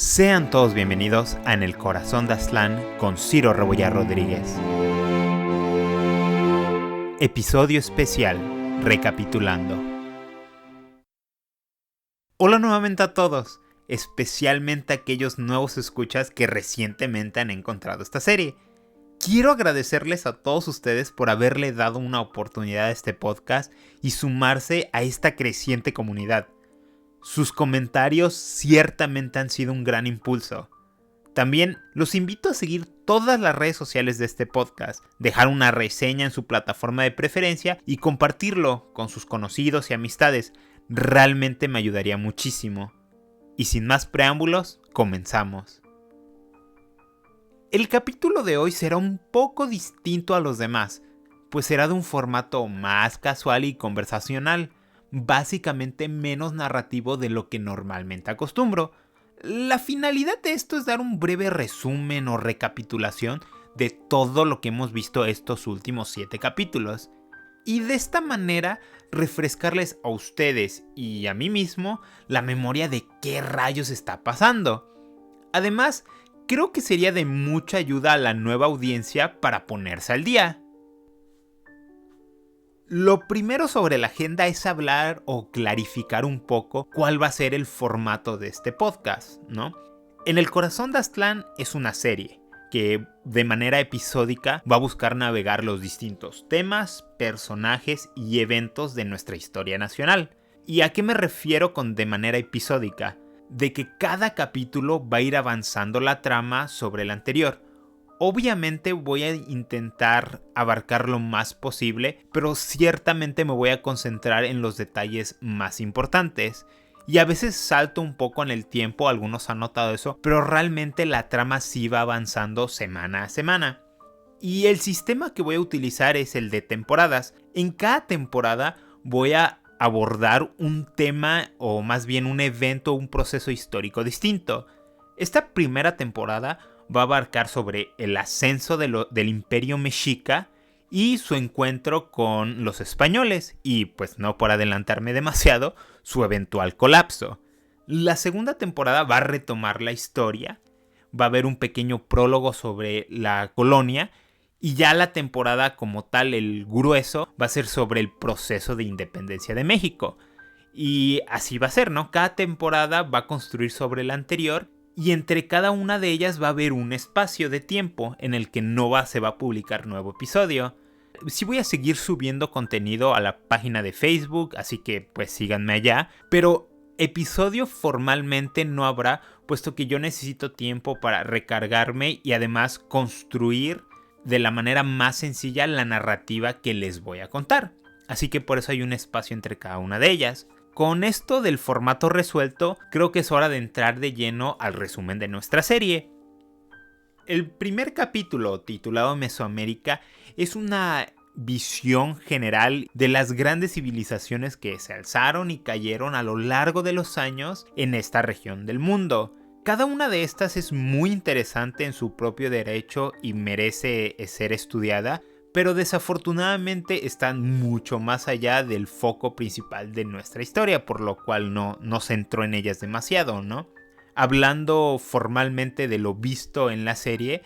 Sean todos bienvenidos a En el Corazón de Aztlán con Ciro Rebollar Rodríguez. Episodio especial, recapitulando. Hola nuevamente a todos, especialmente a aquellos nuevos escuchas que recientemente han encontrado esta serie. Quiero agradecerles a todos ustedes por haberle dado una oportunidad a este podcast y sumarse a esta creciente comunidad. Sus comentarios ciertamente han sido un gran impulso. También los invito a seguir todas las redes sociales de este podcast, dejar una reseña en su plataforma de preferencia y compartirlo con sus conocidos y amistades. Realmente me ayudaría muchísimo. Y sin más preámbulos, comenzamos. El capítulo de hoy será un poco distinto a los demás, pues será de un formato más casual y conversacional, básicamente menos narrativo de lo que normalmente acostumbro. La finalidad de esto es dar un breve resumen o recapitulación de todo lo que hemos visto estos últimos 7 capítulos. Y de esta manera refrescarles a ustedes y a mí mismo la memoria de qué rayos está pasando. Además, creo que sería de mucha ayuda a la nueva audiencia para ponerse al día. Lo primero sobre la agenda es hablar o clarificar un poco cuál va a ser el formato de este podcast, ¿no? En el Corazón de Aztlán es una serie que de manera episódica va a buscar navegar los distintos temas, personajes y eventos de nuestra historia nacional. ¿Y a qué me refiero con de manera episódica? De que cada capítulo va a ir avanzando la trama sobre el anterior. Obviamente voy a intentar abarcar lo más posible, pero ciertamente me voy a concentrar en los detalles más importantes. Y a veces salto un poco en el tiempo, algunos han notado eso, pero realmente la trama sí va avanzando semana a semana. Y el sistema que voy a utilizar es el de temporadas. En cada temporada voy a abordar un tema o más bien un evento o un proceso histórico distinto. Esta primera temporada va a abarcar sobre el ascenso del Imperio Mexica y su encuentro con los españoles y, pues no por adelantarme demasiado, su eventual colapso. La segunda temporada va a retomar la historia, va a haber un pequeño prólogo sobre la colonia y ya la temporada como tal, el grueso, va a ser sobre el proceso de independencia de México. Y así va a ser, ¿no? Cada temporada va a construir sobre la anterior. Y entre cada una de ellas va a haber un espacio de tiempo en el que se va a publicar nuevo episodio. Sí voy a seguir subiendo contenido a la página de Facebook, así que pues síganme allá. Pero episodio formalmente no habrá, puesto que yo necesito tiempo para recargarme y además construir de la manera más sencilla la narrativa que les voy a contar. Así que por eso hay un espacio entre cada una de ellas. Con esto del formato resuelto, creo que es hora de entrar de lleno al resumen de nuestra serie. El primer capítulo, titulado Mesoamérica, es una visión general de las grandes civilizaciones que se alzaron y cayeron a lo largo de los años en esta región del mundo. Cada una de estas es muy interesante en su propio derecho y merece ser estudiada, pero desafortunadamente están mucho más allá del foco principal de nuestra historia, por lo cual no se entró en ellas demasiado, ¿no? Hablando formalmente de lo visto en la serie,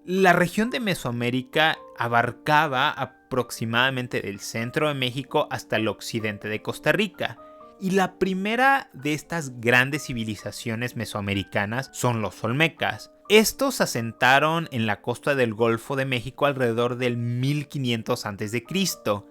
la región de Mesoamérica abarcaba aproximadamente del centro de México hasta el occidente de Costa Rica. Y la primera de estas grandes civilizaciones mesoamericanas son los olmecas. Estos se asentaron en la costa del Golfo de México alrededor del 1500 a.C.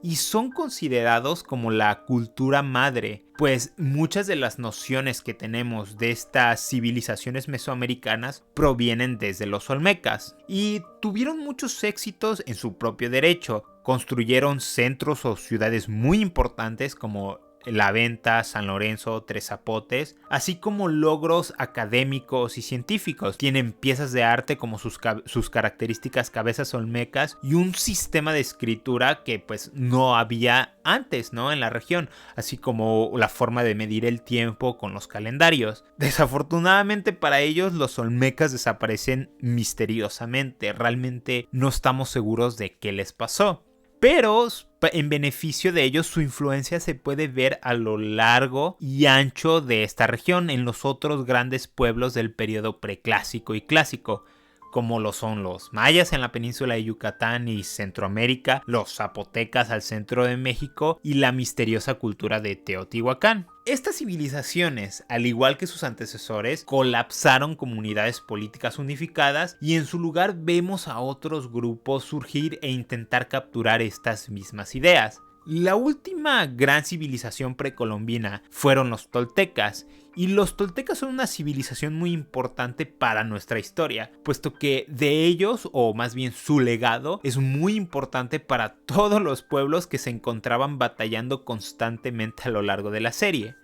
y son considerados como la cultura madre, pues muchas de las nociones que tenemos de estas civilizaciones mesoamericanas provienen desde los olmecas y tuvieron muchos éxitos en su propio derecho. Construyeron centros o ciudades muy importantes como La Venta, San Lorenzo, Tres Zapotes, así como logros académicos y científicos. Tienen piezas de arte como sus características cabezas olmecas y un sistema de escritura que pues no había antes, ¿no? En la región, así como la forma de medir el tiempo con los calendarios. Desafortunadamente para ellos los olmecas desaparecen misteriosamente. Realmente no estamos seguros de qué les pasó. Pero en beneficio de ellos, su influencia se puede ver a lo largo y ancho de esta región en los otros grandes pueblos del periodo preclásico y clásico, como lo son los mayas en la península de Yucatán y Centroamérica, los zapotecas al centro de México y la misteriosa cultura de Teotihuacán. Estas civilizaciones, al igual que sus antecesores, colapsaron comunidades políticas unificadas y en su lugar vemos a otros grupos surgir e intentar capturar estas mismas ideas. La última gran civilización precolombina fueron los toltecas, y los toltecas son una civilización muy importante para nuestra historia, puesto que de ellos, o más bien su legado, es muy importante para todos los pueblos que se encontraban batallando constantemente a lo largo de la serie.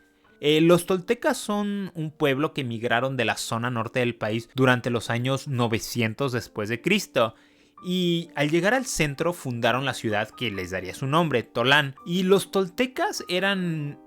Los toltecas son un pueblo que emigraron de la zona norte del país durante los años 900 después de Cristo. Y al llegar al centro fundaron la ciudad que les daría su nombre, Tolán. Y los toltecas eran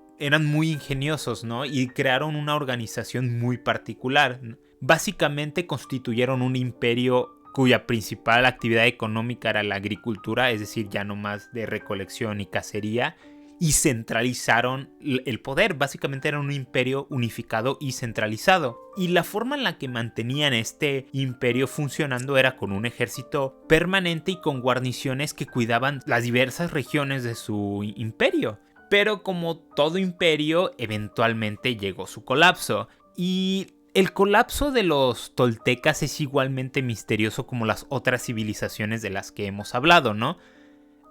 muy ingeniosos, ¿no? Y crearon una organización muy particular. Básicamente constituyeron un imperio cuya principal actividad económica era la agricultura, es decir, ya no más de recolección y cacería. Y centralizaron el poder. Básicamente era un imperio unificado y centralizado. Y la forma en la que mantenían este imperio funcionando era con un ejército permanente y con guarniciones que cuidaban las diversas regiones de su imperio. Pero como todo imperio, eventualmente llegó su colapso. Y el colapso de los toltecas es igualmente misterioso como las otras civilizaciones de las que hemos hablado, ¿no?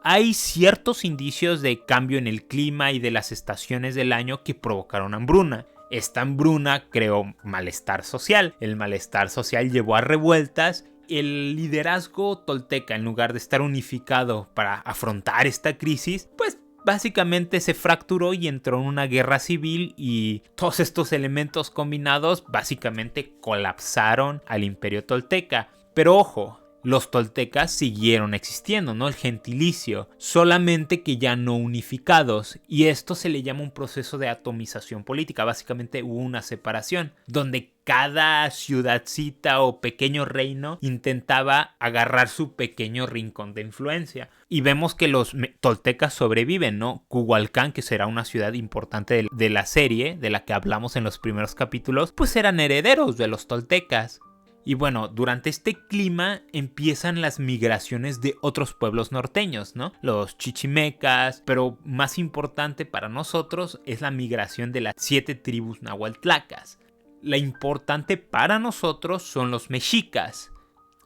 Hay ciertos indicios de cambio en el clima y de las estaciones del año que provocaron hambruna. Esta hambruna creó malestar social. El malestar social llevó a revueltas. El liderazgo tolteca, en lugar de estar unificado para afrontar esta crisis, pues básicamente se fracturó y entró en una guerra civil, y todos estos elementos combinados básicamente colapsaron al imperio tolteca. Pero ojo, los toltecas siguieron existiendo, ¿no? El gentilicio, solamente que ya no unificados, y esto se le llama un proceso de atomización política. Básicamente hubo una separación, donde cada ciudadcita o pequeño reino intentaba agarrar su pequeño rincón de influencia. Y vemos que los toltecas sobreviven, ¿no? Cuhualcán, que será una ciudad importante de la serie, de la que hablamos en los primeros capítulos, pues eran herederos de los toltecas. Y bueno, durante este clima empiezan las migraciones de otros pueblos norteños, ¿no? Los chichimecas, pero más importante para nosotros es la migración de las 7 tribus nahuatlacas. La importante para nosotros son los mexicas.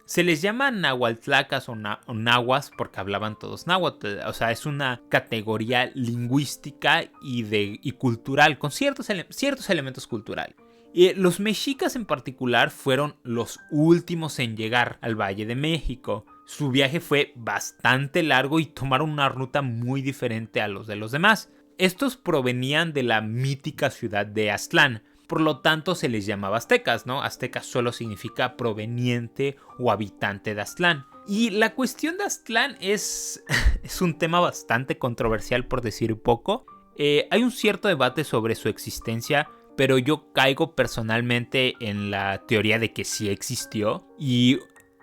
Se les llama nahuatlacas o nahuas porque hablaban todos náhuatl. O sea, es una categoría lingüística y cultural, con ciertos elementos culturales. Los mexicas en particular fueron los últimos en llegar al Valle de México. Su viaje fue bastante largo y tomaron una ruta muy diferente a los de los demás. Estos provenían de la mítica ciudad de Aztlán, por lo tanto se les llamaba aztecas, ¿no? Azteca solo significa proveniente o habitante de Aztlán. Y la cuestión de Aztlán es un tema bastante controversial, por decir poco. Hay un cierto debate sobre su existencia, pero yo caigo personalmente en la teoría de que sí existió. Y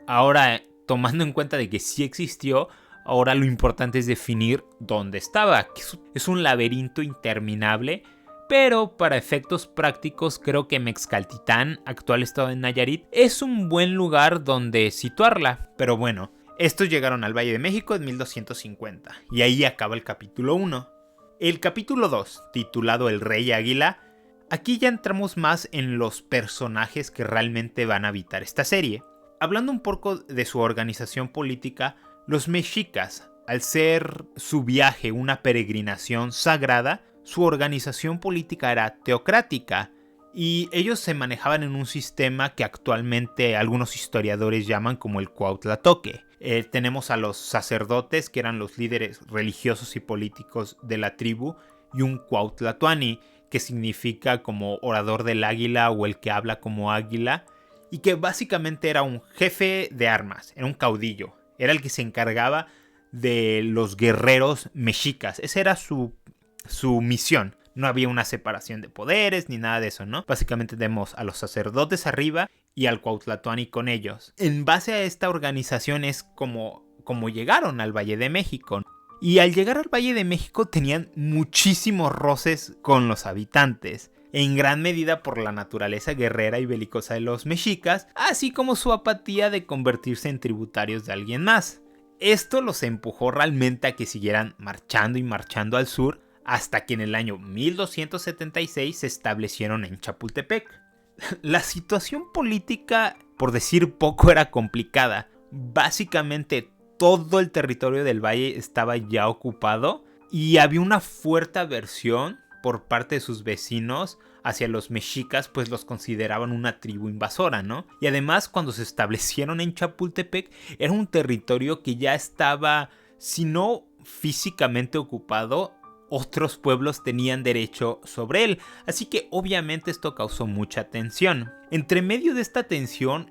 ahora, tomando en cuenta de que sí existió, ahora lo importante es definir dónde estaba. Es un laberinto interminable, pero para efectos prácticos creo que Mexcaltitán, actual estado de Nayarit, es un buen lugar donde situarla. Pero bueno, estos llegaron al Valle de México en 1250, y ahí acaba el capítulo 1. El capítulo 2, titulado El Rey Águila, aquí ya entramos más en los personajes que realmente van a habitar esta serie. Hablando un poco de su organización política, los mexicas, al ser su viaje una peregrinación sagrada, su organización política era teocrática, y ellos se manejaban en un sistema que actualmente algunos historiadores llaman como el Cuauhtlatoque. Tenemos a los sacerdotes, que eran los líderes religiosos y políticos de la tribu, y un Cuauhtlatoani, que significa como orador del águila o el que habla como águila, y que básicamente era un jefe de armas, era un caudillo, era el que se encargaba de los guerreros mexicas. Esa era su misión. No había una separación de poderes ni nada de eso, ¿no? Básicamente tenemos a los sacerdotes arriba y al Cuauhtlatoani con ellos. En base a esta organización es como llegaron al Valle de México. Y al llegar al Valle de México tenían muchísimos roces con los habitantes, en gran medida por la naturaleza guerrera y belicosa de los mexicas, así como su apatía de convertirse en tributarios de alguien más. Esto los empujó realmente a que siguieran marchando y marchando al sur, hasta que en el año 1276 se establecieron en Chapultepec. La situación política, por decir poco, era complicada. Básicamente todo el territorio del valle estaba ya ocupado y había una fuerte aversión por parte de sus vecinos hacia los mexicas, pues los consideraban una tribu invasora, ¿no? Y además, cuando se establecieron en Chapultepec, era un territorio que ya estaba, si no físicamente ocupado, otros pueblos tenían derecho sobre él, así que obviamente esto causó mucha tensión. Entre medio de esta tensión,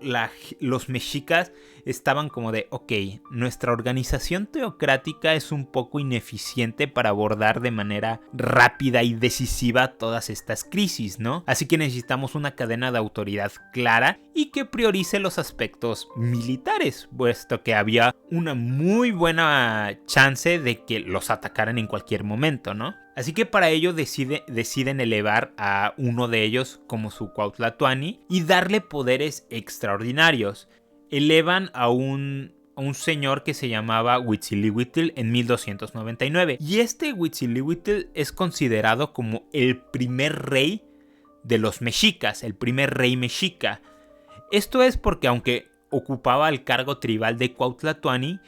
los mexicas estaban como de, ok, nuestra organización teocrática es un poco ineficiente para abordar de manera rápida y decisiva todas estas crisis, ¿no? Así que necesitamos una cadena de autoridad clara y que priorice los aspectos militares, puesto que había una muy buena chance de que los atacaran en cualquier momento, ¿no? Así que para ello deciden elevar a uno de ellos como su Cuauhtlatoani y darle poderes extraordinarios. Elevan a un señor que se llamaba Huitzilihuitl en 1299. Y este Huitzilihuitl es considerado como el primer rey de los mexicas, el primer rey mexica. Esto es porque aunque ocupaba el cargo tribal de Cuauhtlatoani,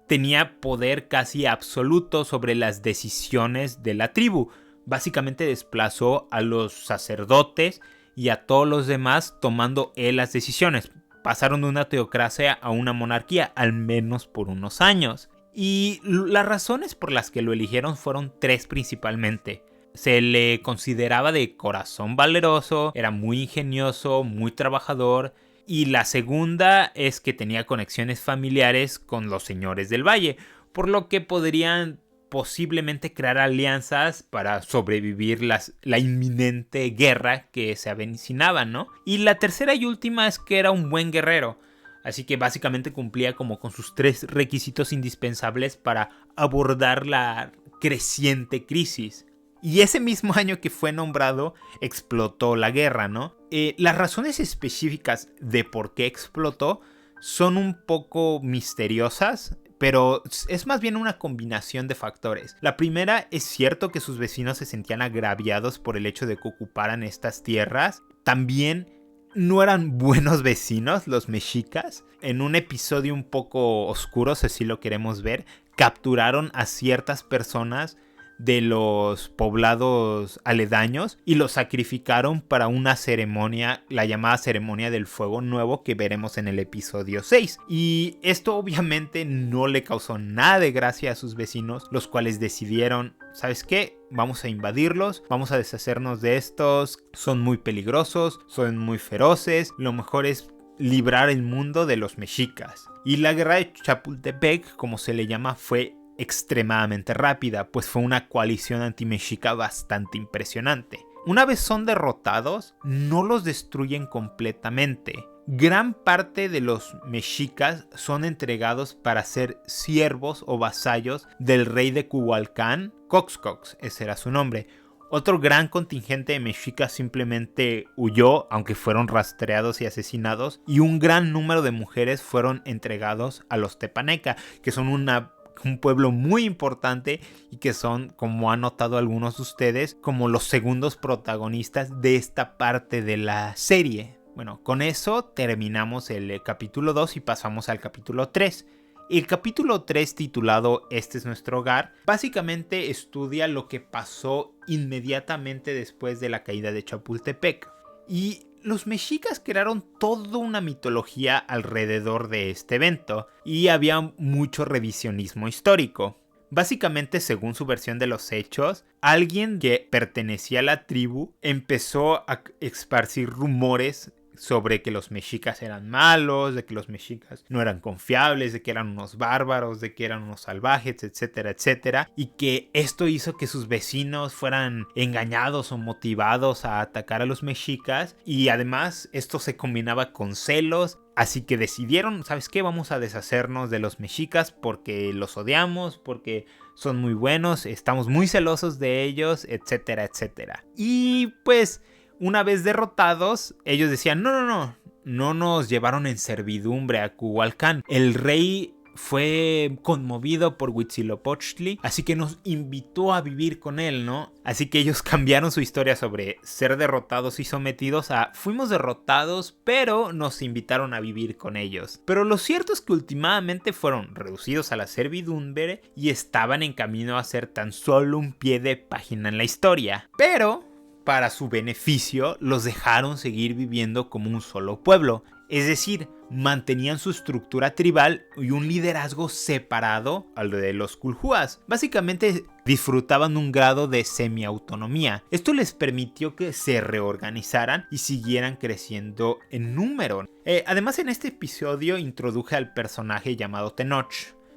tenía poder casi absoluto sobre las decisiones de la tribu. Básicamente desplazó a los sacerdotes y a todos los demás tomando él las decisiones. Pasaron de una teocracia a una monarquía, al menos por unos años. Y las razones por las que lo eligieron fueron tres principalmente. Se le consideraba de corazón valeroso, era muy ingenioso, muy trabajador. Y la segunda es que tenía conexiones familiares con los señores del valle, por lo que podrían posiblemente crear alianzas para sobrevivir la inminente guerra que se avecinaba, ¿no? Y la tercera y última es que era un buen guerrero, así que básicamente cumplía como con sus tres requisitos indispensables para abordar la creciente crisis. Y ese mismo año que fue nombrado, explotó la guerra, ¿no? Las razones específicas de por qué explotó son un poco misteriosas, pero es más bien una combinación de factores. La primera, es cierto que sus vecinos se sentían agraviados por el hecho de que ocuparan estas tierras. También no eran buenos vecinos los mexicas. En un episodio un poco oscuro, si así lo queremos ver, capturaron a ciertas personas de los poblados aledaños y los sacrificaron para una ceremonia, la llamada ceremonia del fuego nuevo, que veremos en el episodio 6. Y esto obviamente no le causó nada de gracia a sus vecinos, los cuales decidieron, ¿sabes qué? Vamos a invadirlos, vamos a deshacernos de estos, son muy peligrosos, son muy feroces, lo mejor es librar el mundo de los mexicas. Y la guerra de Chapultepec, como se le llama, fue extremadamente rápida, pues fue una coalición anti-mexica bastante impresionante. Una vez son derrotados, no los destruyen completamente. Gran parte de los mexicas son entregados para ser siervos o vasallos del rey de Cuhualcán, Coxcox, ese era su nombre. Otro gran contingente de mexicas simplemente huyó, aunque fueron rastreados y asesinados, y un gran número de mujeres fueron entregados a los tepaneca, que son un pueblo muy importante y que son, como han notado algunos de ustedes, como los segundos protagonistas de esta parte de la serie. Bueno, con eso terminamos el capítulo 2 y pasamos al capítulo 3. El capítulo 3, titulado Este es nuestro hogar, básicamente estudia lo que pasó inmediatamente después de la caída de Chapultepec. Y los mexicas crearon toda una mitología alrededor de este evento y había mucho revisionismo histórico. Básicamente, según su versión de los hechos, alguien que pertenecía a la tribu empezó a esparcir rumores sobre que los mexicas eran malos, de que los mexicas no eran confiables, de que eran unos bárbaros, de que eran unos salvajes, etcétera, etcétera, y que esto hizo que sus vecinos fueran engañados o motivados a atacar a los mexicas, y además esto se combinaba con celos. Así que decidieron, ¿sabes qué? Vamos a deshacernos de los mexicas porque los odiamos, porque son muy buenos, estamos muy celosos de ellos, etcétera, etcétera. Y pues una vez derrotados, ellos decían, no nos llevaron en servidumbre a Cuculcán. El rey fue conmovido por Huitzilopochtli, así que nos invitó a vivir con él, ¿no? Así que ellos cambiaron su historia sobre ser derrotados y sometidos a fuimos derrotados, pero nos invitaron a vivir con ellos. Pero lo cierto es que últimamente fueron reducidos a la servidumbre y estaban en camino a ser tan solo un pie de página en la historia. Pero para su beneficio, los dejaron seguir viviendo como un solo pueblo. Es decir, mantenían su estructura tribal y un liderazgo separado al de los Culhuas. Básicamente disfrutaban un grado de semiautonomía. Esto les permitió que se reorganizaran y siguieran creciendo en número. Además, en este episodio introduje al personaje llamado Tenoch.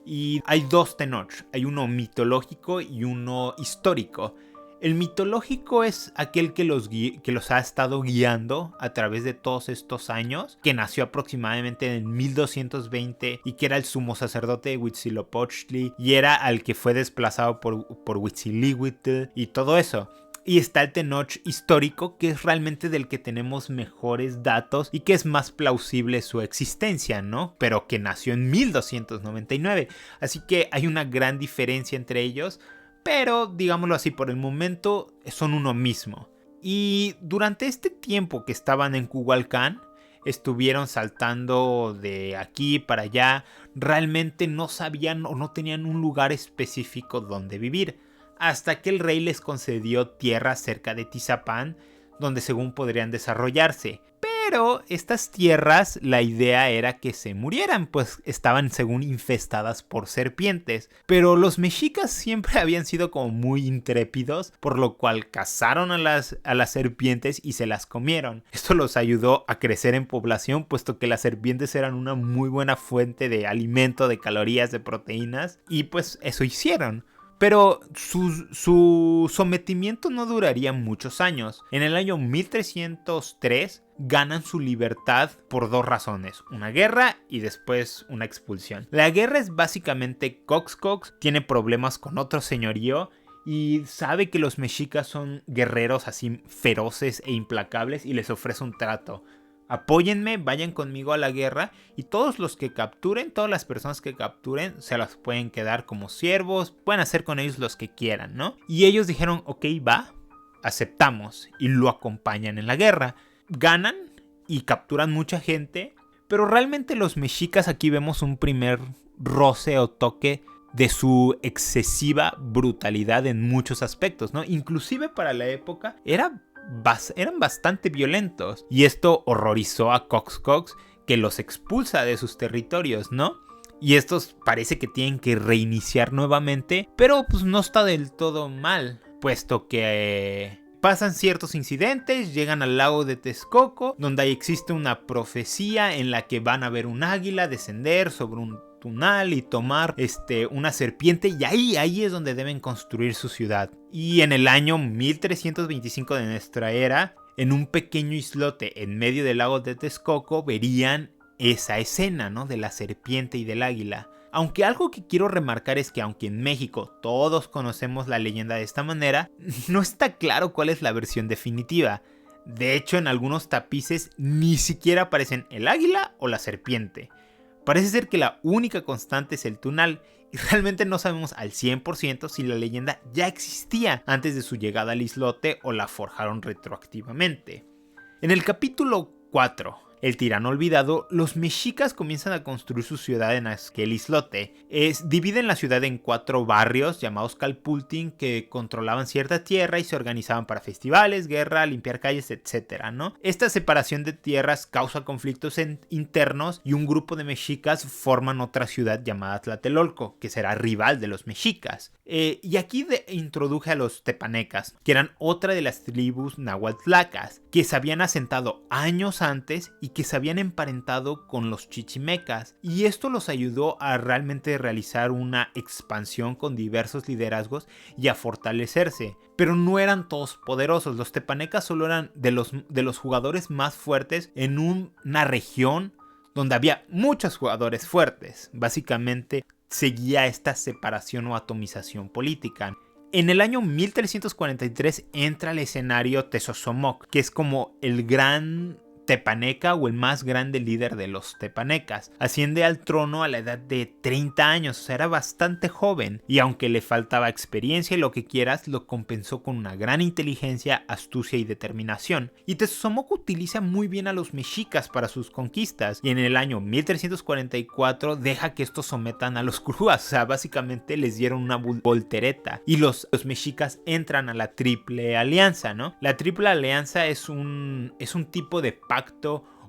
Y hay dos Tenoch. Hay uno mitológico y uno histórico. El mitológico es aquel que los ha estado guiando a través de todos estos años, que nació aproximadamente en 1220 y que era el sumo sacerdote de Huitzilopochtli y era al que fue desplazado por Huitzilihuitl y todo eso. Y está el Tenoch histórico, que es realmente del que tenemos mejores datos y que es más plausible su existencia, ¿no? Pero que nació en 1299. Así que hay una gran diferencia entre ellos. Pero, digámoslo así, por el momento son uno mismo. Y durante este tiempo que estaban en Cuculcán, estuvieron saltando de aquí para allá. Realmente no sabían o no tenían un lugar específico donde vivir. Hasta que el rey les concedió tierra cerca de Tizapán, donde según podrían desarrollarse. Pero estas tierras, la idea era que se murieran, pues estaban según infestadas por serpientes. Pero los mexicas siempre habían sido como muy intrépidos, por lo cual cazaron a las serpientes y se las comieron. Esto los ayudó a crecer en población, puesto que las serpientes eran una muy buena fuente de alimento, de calorías, de proteínas, y pues eso hicieron. Pero su sometimiento no duraría muchos años. En el año 1303 ganan su libertad por dos razones: una guerra y después una expulsión. La guerra es básicamente Coxcox tiene problemas con otro señorío y sabe que los mexicas son guerreros así feroces e implacables y les ofrece un trato. Apóyenme, vayan conmigo a la guerra y todos los que capturen, todas las personas que capturen, se las pueden quedar como siervos, pueden hacer con ellos los que quieran, ¿no? Y ellos dijeron, ok, va, aceptamos, y lo acompañan en la guerra. Ganan y capturan mucha gente, pero realmente los mexicas aquí vemos un primer roce o toque de su excesiva brutalidad en muchos aspectos, ¿no? Inclusive para la época eran bastante violentos. Y esto horrorizó a Coxcox, que los expulsa de sus territorios, ¿no? Y estos parece que tienen que reiniciar nuevamente, pero pues no está del todo mal, puesto que pasan ciertos incidentes, llegan al lago de Texcoco, donde ahí existe una profecía en la que van a ver un águila descender sobre un tunal y tomar una serpiente, y ahí es donde deben construir su ciudad. Y en el año 1325 de nuestra era, en un pequeño islote en medio del lago de Texcoco, verían esa escena, ¿no? De la serpiente y del águila. Aunque algo que quiero remarcar es que aunque en México todos conocemos la leyenda de esta manera, no está claro cuál es la versión definitiva. De hecho, en algunos tapices ni siquiera aparecen el águila o la serpiente. Parece ser que la única constante es el tunal, y realmente no sabemos al 100% si la leyenda ya existía antes de su llegada al islote o la forjaron retroactivamente. En el capítulo 4, el tirano olvidado, los mexicas comienzan a construir su ciudad en aquel islote. Dividen la ciudad en 4 barrios llamados Calpultin, que controlaban cierta tierra y se organizaban para festivales, guerra, limpiar calles, etc., ¿no? Esta separación de tierras causa conflictos internos y un grupo de mexicas forman otra ciudad llamada Tlatelolco, que será rival de los mexicas. Y aquí introduje a los tepanecas, que eran otra de las tribus nahuatlacas, que se habían asentado años antes y que se habían emparentado con los chichimecas, y esto los ayudó a realmente realizar una expansión con diversos liderazgos y a fortalecerse. Pero no eran todos poderosos, los tepanecas solo eran de los jugadores más fuertes en una región donde había muchos jugadores fuertes. Básicamente seguía esta separación o atomización política. En el año 1343 entra al escenario Tezozomoc, que es como el gran tepaneca o el más grande líder de los tepanecas. Asciende al trono a la edad de 30 años, o sea, era bastante joven, y aunque le faltaba experiencia y lo que quieras, lo compensó con una gran inteligencia, astucia y determinación. Y Tezozomoc utiliza muy bien a los mexicas para sus conquistas, y en el año 1344 deja que estos sometan a los curúas, o sea, básicamente les dieron una voltereta, y los mexicas entran a la Triple Alianza, ¿no? La Triple Alianza es un tipo de pacto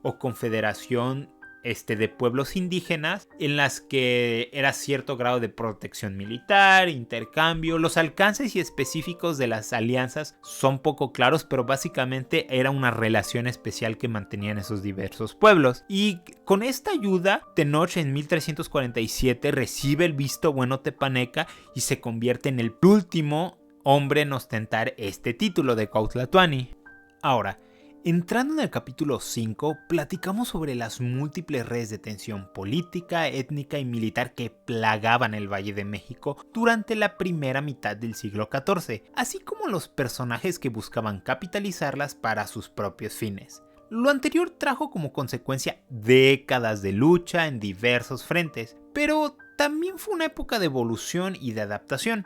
o confederación de pueblos indígenas en las que era cierto grado de protección militar, intercambio. Los alcances y específicos de las alianzas son poco claros, pero básicamente era una relación especial que mantenían esos diversos pueblos. Y con esta ayuda, Tenoch en 1347 recibe el visto bueno tepaneca y se convierte en el último hombre en ostentar este título de Cuauhtlatoani. Ahora, entrando en el capítulo 5, platicamos sobre las múltiples redes de tensión política, étnica y militar que plagaban el Valle de México durante la primera mitad del siglo XIV, así como los personajes que buscaban capitalizarlas para sus propios fines. Lo anterior trajo como consecuencia décadas de lucha en diversos frentes, pero también fue una época de evolución y de adaptación,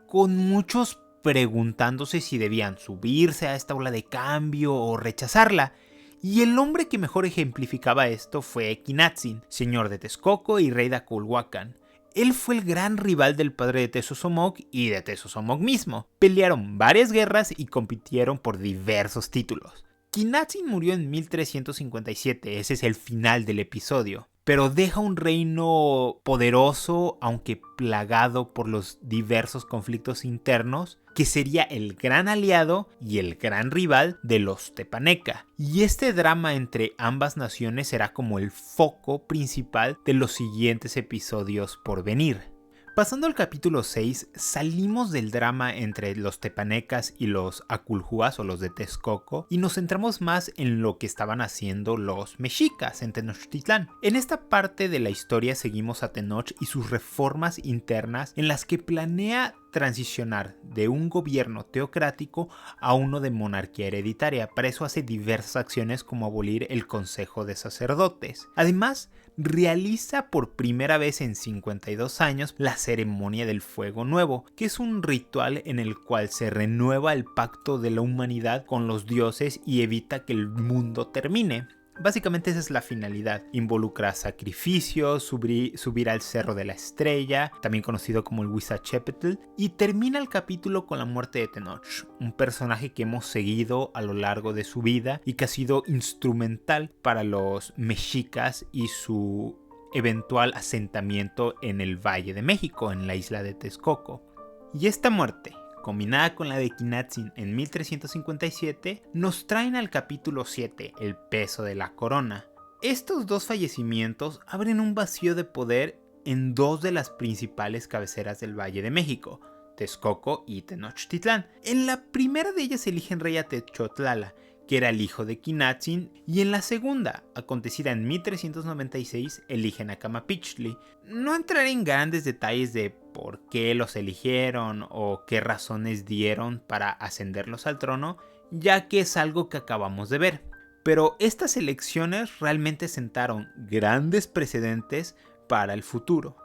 con muchos preguntándose si debían subirse a esta ola de cambio o rechazarla, y el hombre que mejor ejemplificaba esto fue Equinatzin, señor de Texcoco y rey de Aculhuacan. Él fue el gran rival del padre de Tezozomoc y de Tezozomoc mismo. Pelearon varias guerras y compitieron por diversos títulos. Equinatzin murió en 1357, ese es el final del episodio, pero deja un reino poderoso, aunque plagado por los diversos conflictos internos, que sería el gran aliado y el gran rival de los tepaneca. Y este drama entre ambas naciones será como el foco principal de los siguientes episodios por venir. Pasando al capítulo 6, salimos del drama entre los tepanecas y los aculhuas o los de Texcoco y nos centramos más en lo que estaban haciendo los mexicas en Tenochtitlán. En esta parte de la historia seguimos a Tenoch y sus reformas internas en las que planea transicionar de un gobierno teocrático a uno de monarquía hereditaria. Para eso hace diversas acciones como abolir el Consejo de Sacerdotes. Además, realiza por primera vez en 52 años la ceremonia del fuego nuevo, que es un ritual en el cual se renueva el pacto de la humanidad con los dioses y evita que el mundo termine. Básicamente esa es la finalidad. Involucra sacrificios, subir al Cerro de la Estrella, también conocido como el Huizachepehtl, y termina el capítulo con la muerte de Tenoch, un personaje que hemos seguido a lo largo de su vida y que ha sido instrumental para los mexicas y su eventual asentamiento en el Valle de México, en la isla de Texcoco. Y esta muerte, combinada con la de Equinatzin en 1357, nos traen al capítulo 7, el peso de la corona. Estos dos fallecimientos abren un vacío de poder en dos de las principales cabeceras del Valle de México, Texcoco y Tenochtitlán. En la primera de ellas eligen rey a Techotlala, que era el hijo de Equinatzin, y en la segunda, acontecida en 1396, eligen a Camapichtli. No entraré en grandes detalles de por qué los eligieron o qué razones dieron para ascenderlos al trono, ya que es algo que acabamos de ver. Pero estas elecciones realmente sentaron grandes precedentes para el futuro.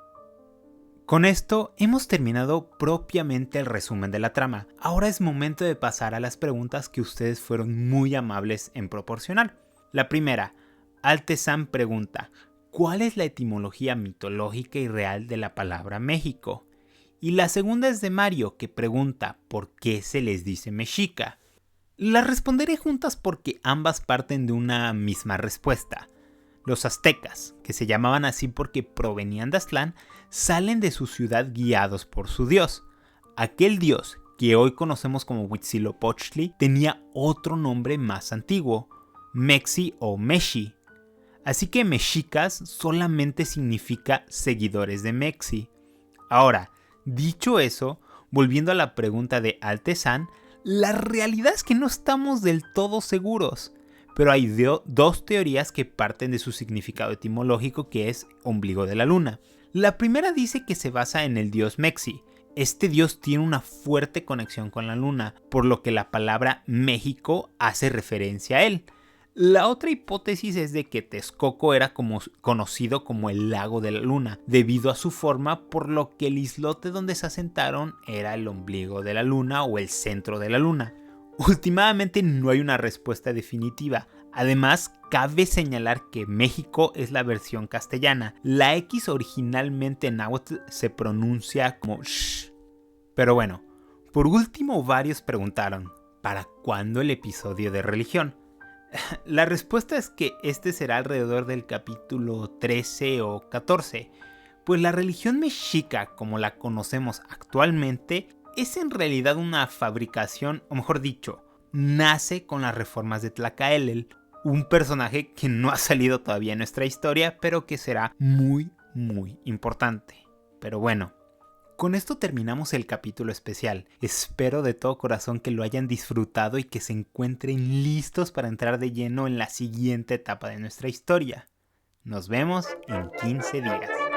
Con esto hemos terminado propiamente el resumen de la trama. Ahora es momento de pasar a las preguntas que ustedes fueron muy amables en proporcionar. La primera, Altezan pregunta, ¿cuál es la etimología mitológica y real de la palabra México? Y la segunda es de Mario, que pregunta, ¿por qué se les dice mexica? Las responderé juntas porque ambas parten de una misma respuesta. Los aztecas, que se llamaban así porque provenían de Aztlán, salen de su ciudad guiados por su dios. Aquel dios, que hoy conocemos como Huitzilopochtli, tenía otro nombre más antiguo, Mexi o Meshi. Así que mexicas solamente significa seguidores de Mexi. Ahora, dicho eso, volviendo a la pregunta de Altezan, la realidad es que no estamos del todo seguros, pero hay dos teorías que parten de su significado etimológico, que es ombligo de la luna. La primera dice que se basa en el dios Mexi. Este dios tiene una fuerte conexión con la luna, por lo que la palabra México hace referencia a él. La otra hipótesis es de que Texcoco era conocido como el lago de la luna, debido a su forma, por lo que el islote donde se asentaron era el ombligo de la luna o el centro de la luna. Últimamente no hay una respuesta definitiva. Además, cabe señalar que México es la versión castellana. La X originalmente en náhuatl se pronuncia como sh. Pero bueno, por último varios preguntaron, ¿para cuándo el episodio de religión? La respuesta es que este será alrededor del capítulo 13 o 14, pues la religión mexica, como la conocemos actualmente, es en realidad una fabricación, o mejor dicho, nace con las reformas de Tlacaelel, un personaje que no ha salido todavía en nuestra historia, pero que será muy importante. Pero bueno, con esto terminamos el capítulo especial. Espero de todo corazón que lo hayan disfrutado y que se encuentren listos para entrar de lleno en la siguiente etapa de nuestra historia. Nos vemos en 15 días.